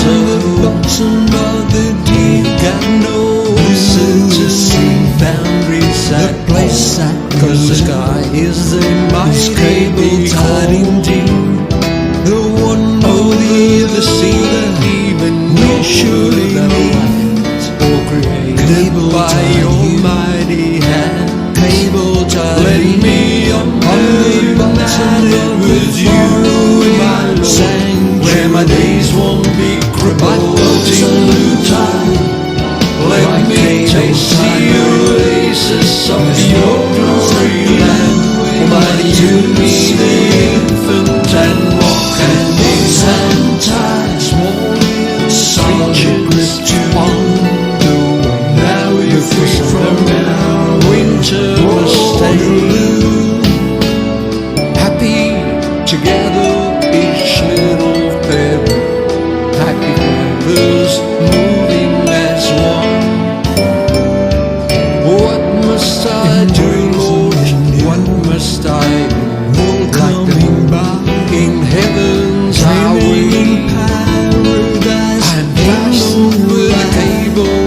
the bottom of the deep, got no certainty boundaries at the place I go. The sky is the mighty cable tied indeed, the one over the sea that even we surely meet or created by your mighty hand. Cable tied, let me on the bottom with you, my Lord, where my days won't be crippled in blue tide. Let me taste the oasis of your glory land. Almighty, you me the infant and walk hand in hand tied. Small creatures on the way. Now you're free from our winter mistake. Happy together each little pebble. Happy fibers moving as one. What must I do, Lord? What must I welcome back in heaven's highway? I'm fastened with a cable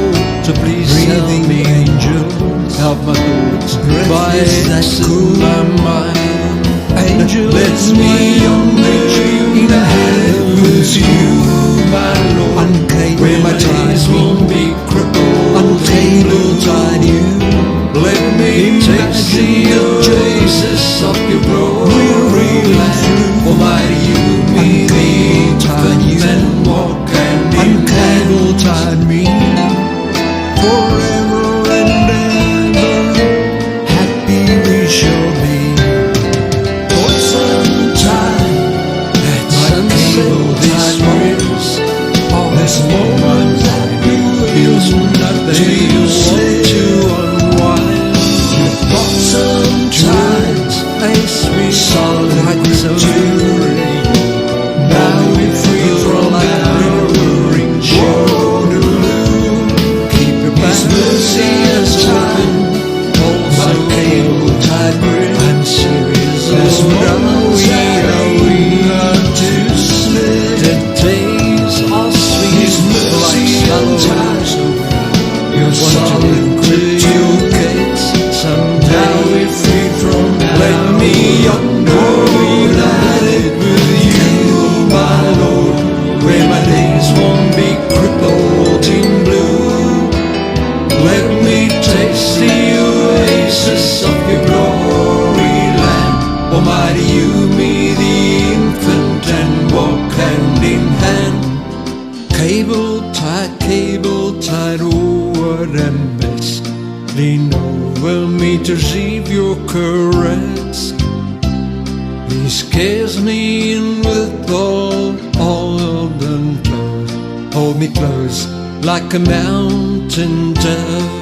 to please help me, angels. Help my thoughts by accessing my mind. Angels, let me on the dream in heaven's you, my Lord, where my days won't be crippled, uncable tied you. Let me taste the oasis of your glory land. Almighty, you me the infant and walk hand in hand. Uncable tied me forever and ever. Happy we shall be. For some time, that's uncable tied rings. All this moment that feels nothing you say to unwind. Sometimes a sweet solid like so dreary. Now we're free from our alluring Waterloo. Keep your back mercy as time. Also cable tied grip. I'm serious as moments we learn to slip. The days are sweet like sometimes. You're solid with your gates. Someday we're free from let me on glory lighted with you, my Lord, where my days won't be crippled in blue. Let me taste the oasis of your glory land. Almighty, you me the infant and walk hand in hand. Cable tied, oh what a mess. Lean over me to receive your caress. He scares me in with all of them close. Hold me close like a mountain dove.